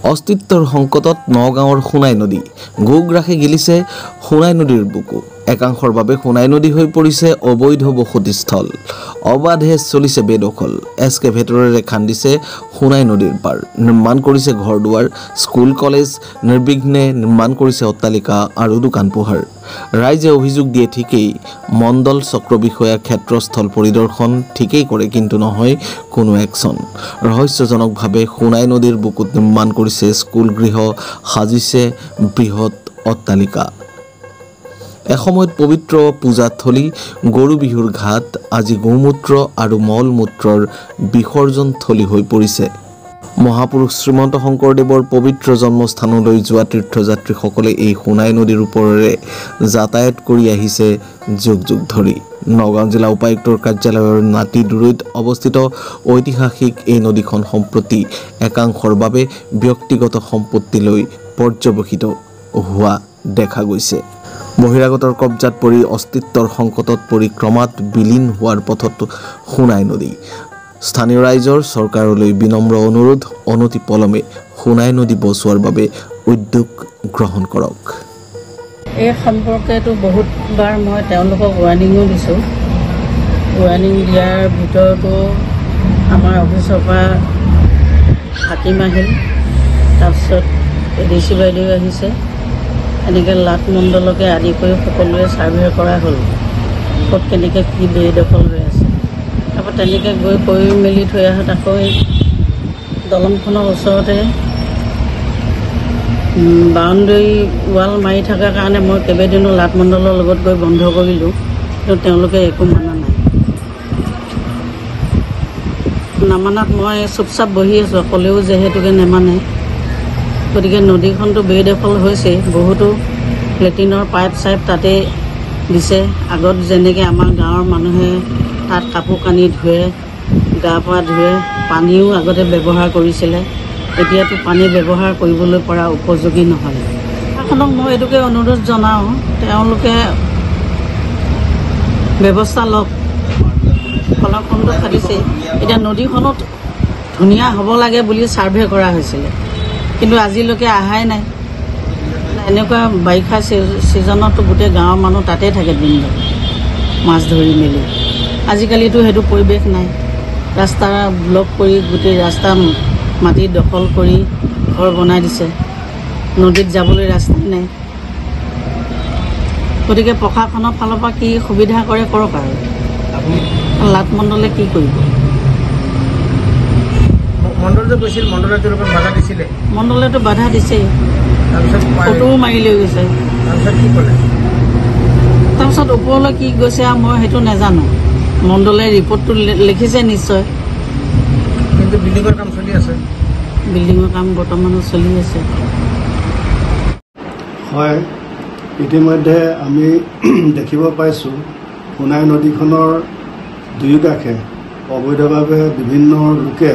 অস্তিত্বৰ সংকটত নগাঁৱৰ সোণাই নদী গোগ্ৰাসে গিলিছে সোণাই নদীৰ বুকু একাংশৰ বাবে সোণাই নদী হৈ পৰিছে অবৈধ বসতিস্থল অবাধে চলিছে বেদখল এস্কেভেটৰেৰে খান্দিছে সোণাই নদীৰ পাৰ নিৰ্মাণ কৰিছে ঘৰদুৱাৰ স্কুল কলেজ নিৰ্বিঘ্নে নিৰ্মাণ কৰিছে অট্টালিকা আৰু দোকান পোহাৰ ৰাইজে অভিযোগ দিয়ে ঠিকই মণ্ডল চক্ৰ বিষয়া ক্ষেত্ৰস্থল পৰিদৰ্শন ঠিকই কৰে কিন্তু নহয় কোনো একশন ৰহস্যজনকভাৱে সোণাই নদীৰ বুকুত নিৰ্মাণ কৰিছে স্কুল গৃহ সাজিছে বৃহৎ অট্টালিকা এসময়ত পবিত্ৰ পূজাথলী গৰু বিহুৰ ঘাট আজি গোমূত্ৰ আৰু মলমূত্ৰৰ বিসৰ্জন থলী হৈ পৰিছে মহাপুৰুষ শ্ৰীমন্ত শংকৰদেৱৰ পবিত্ৰ জন্মস্থানলৈ যোৱা তীৰ্থযাত্ৰীসকলে এই সোণাই নদীৰ ওপৰেৰে যাতায়াত কৰি আহিছে যুগ যুগ ধৰি নগাঁও জিলা উপায়ুক্তৰ কাৰ্যালয়ৰ নাতি দূৰৈত অৱস্থিত ঐতিহাসিক এই নদীখন সম্প্ৰতি একাংশৰ বাবে ব্যক্তিগত সম্পত্তিলৈ পৰ্যবেক্ষিত হোৱা দেখা গৈছে বহিৰাগতৰ কব্জাত পৰি অস্তিত্বৰ সংকটত পৰি ক্ৰমাৎ বিলীন হোৱাৰ পথত সোণাই নদী স্থানীয় ৰাইজৰ চৰকাৰলৈ বিনম্ৰ অনুৰোধ অনতি পলমে সোণাই নদী বচোৱাৰ বাবে উদ্যোগ গ্ৰহণ কৰক এই সম্পৰ্কেতো বহুতবাৰ মই তেওঁলোকক ৱাৰ্ণিঙো দিছোঁ ৱাৰ্ণিং দিয়াৰ ভিতৰতো আমাৰ অফিচৰ পৰা হাকিম আহিল তাৰপিছত এডিচি বাইদেউ আহিছে এনেকৈ লাট মণ্ডলকে আদি কৰি সকলোৱে ছাৰ্ভে কৰা হ'ল ক'ত কেনেকৈ কি বেদখল হৈ আছে তাৰপৰা তেনেকৈ গৈ কৰি মেলি থৈ আহোঁ আকৌ দলংখনৰ ওচৰতে বাউণ্ডেৰী ৱাল মাৰি থকাৰ কাৰণে মই কেইবাদিনো লাট মণ্ডলৰ লগত গৈ বন্ধ কৰিলোঁ কিন্তু তেওঁলোকে একো মানা নাই নামানাত মই চুপচাপ বহি আছোঁ অকলেও যিহেতুকে নেমানে গতিকে নদীখনটো বেদখল হৈছে বহুতো লেট্ৰিনৰ পাইপ চাইপ তাতে দিছে আগত যেনেকৈ আমাৰ গাঁৱৰ মানুহে তাত কাপোৰ কানি ধুৱে গা পা ধুৱে পানীও আগতে ব্যৱহাৰ কৰিছিলে এতিয়াতো পানী ব্যৱহাৰ কৰিবলৈ পৰা উপযোগী নহয় প্ৰশাসনক মই এইটোকে অনুৰোধ জনাওঁ তেওঁলোকে ব্যৱস্থা লওক ফলাফলটো খাটিছে এতিয়া নদীখনত ধুনীয়া হ'ব লাগে বুলি ছাৰ্ভে কৰা হৈছিলে কিন্তু আজিলৈকে অহাই নাই এনেকুৱা বাৰিষা ছিজনতো গোটেই গাঁৱৰ মানুহ তাতে থাকে দিন মাছ ধৰি মেলি আজিকালিতো সেইটো পৰিৱেশ নাই ৰাস্তা ব্লক কৰি গোটেই ৰাস্তা মাটি দখল কৰি ঘৰ বনাই দিছে নদীত যাবলৈ ৰাস্তাই নাই গতিকে প্ৰশাসনৰ ফালৰ পৰা কি সুবিধা কৰে কৰক আৰু লাট মণ্ডলে কি কৰিব মণ্ডলেতো বাধা দিছেই ফটোও মাৰি লৈ গৈছে তাৰপিছত ওপৰলৈ কি গৈছে আৰু মই সেইটো নাজানো মণ্ডলে ৰিপৰ্টটো লিখিছে নিশ্চয় কিন্তু বিল্ডিঙৰ কাম চলি আছে বিল্ডিঙৰ কাম বৰ্তমানত চলি আছে হয় ইতিমধ্যে আমি দেখিব পাইছোঁ সোণাই নদীখনৰ দুয়োকাষে অবৈধভাৱে বিভিন্ন লোকে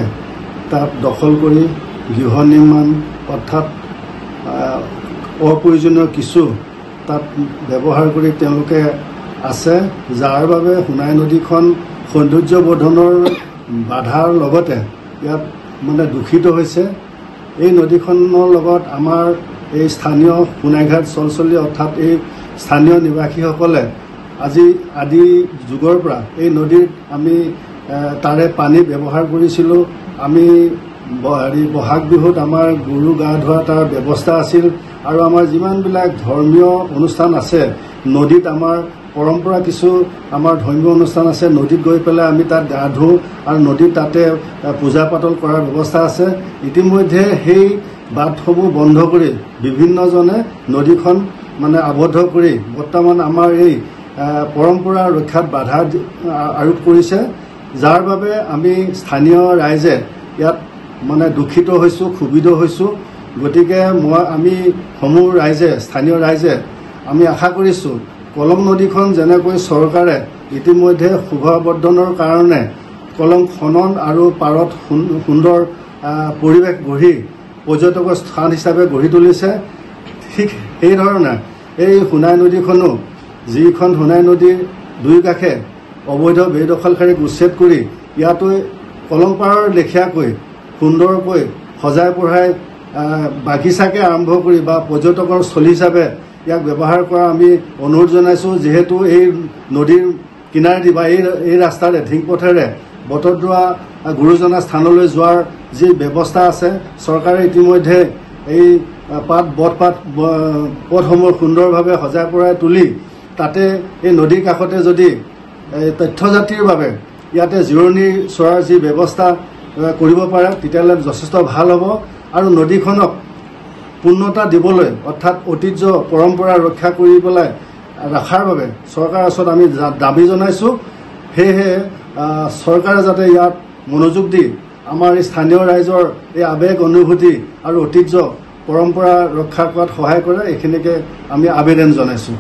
তাত দখল কৰি গৃহ নিৰ্মাণ অৰ্থাৎ অপ্ৰয়োজনীয় কিছু তাত ব্যৱহাৰ কৰি তেওঁলোকে আছে যাৰ বাবে সোণাই নদীখন সৌন্দৰ্যবৰ্ধনৰ বাধাৰ লগতে ইয়াত মানে দূষিত হৈছে এই নদীখনৰ লগত আমাৰ এই স্থানীয় সোণাইঘাট চলচলি অৰ্থাৎ এই স্থানীয় নিবাসীসকলে আজি আদি যুগৰ পৰা এই নদীত আমি তাৰে পানী ব্যৱহাৰ কৰিছিলোঁ আমি বহাগ বিহুত আমাৰ গৰু গা ধোৱা তাৰ ব্যৱস্থা আছিল আৰু আমাৰ যিমানবিলাক ধৰ্মীয় অনুষ্ঠান আছে নদীত আমাৰ পৰম্পৰা কিছু আমাৰ ধৰ্মীয় অনুষ্ঠান আছে নদীত গৈ পেলাই আমি তাত গা ধোওঁ আৰু নদীত তাতে পূজা পাতল কৰাৰ ব্যৱস্থা আছে ইতিমধ্যে সেই বাটসমূহ বন্ধ কৰি বিভিন্নজনে নদীখন মানে আবদ্ধ কৰি বৰ্তমান আমাৰ এই পৰম্পৰা ৰক্ষাত বাধা আৰোপ কৰিছে যাৰ বাবে আমি স্থানীয় ৰাইজে ইয়াত মানে দূষিত হৈছোঁ ক্ষুভিত হৈছোঁ গতিকে আমি সমূহ ৰাইজে স্থানীয় ৰাইজে আমি আশা কৰিছোঁ কলং নদীখন যেনেকৈ চৰকাৰে ইতিমধ্যে শোভাবৰ্ধনৰ কাৰণে কলং খনন আৰু পাৰত সুন্দৰ পৰিৱেশ গঢ়ি পৰ্যটকৰ স্থান হিচাপে গঢ়ি তুলিছে ঠিক সেইধৰণে এই সোণাই নদীখনো যিখন সোণাই নদীৰ দুয়োকাষে অবৈধ বেদখলকাৰীক উচ্ছেদ কৰি ইয়াতো কলং পাৰৰ লেখীয়াকৈ সুন্দৰকৈ সজাই পঢ়াই বাগিচাকে আৰম্ভ কৰি বা পৰ্যটকৰ স্থলী হিচাপে ইয়াক ব্যৱহাৰ কৰা আমি অনুৰোধ জনাইছোঁ। যিহেতু এই নদীৰ কিনাৰেদি বা এই ৰাস্তাৰে ঢিংপথেৰে বটদ্ৰৱা গুৰুজনা স্থানলৈ যোৱাৰ যি ব্যৱস্থা আছে, চৰকাৰে ইতিমধ্যে এই পথসমূহ সুন্দৰভাৱে সজাই পৰাই তুলি তাতে এই নদীৰ কাষতে যদি তথ্যযাত্ৰীৰ বাবে ইয়াতে জিৰণি চৰাৰ যি ব্যৱস্থা কৰিব পাৰে তেতিয়াহ'লে যথেষ্ট ভাল হ'ব। আৰু নদীখনক পূৰ্ণতা দিবলৈ অৰ্থাৎ ঐতিহ্য পৰম্পৰা ৰক্ষা কৰি পেলাই ৰখাৰ বাবে চৰকাৰৰ ওচৰত আমি দাবী জনাইছোঁ। সেয়েহে চৰকাৰে যাতে ইয়াত মনোযোগ দি আমাৰ এই স্থানীয় ৰাইজৰ এই আৱেগ অনুভূতি আৰু ঐতিহ্য পৰম্পৰা ৰক্ষা কৰাত সহায় কৰে, এইখিনিকে আমি আবেদন জনাইছোঁ।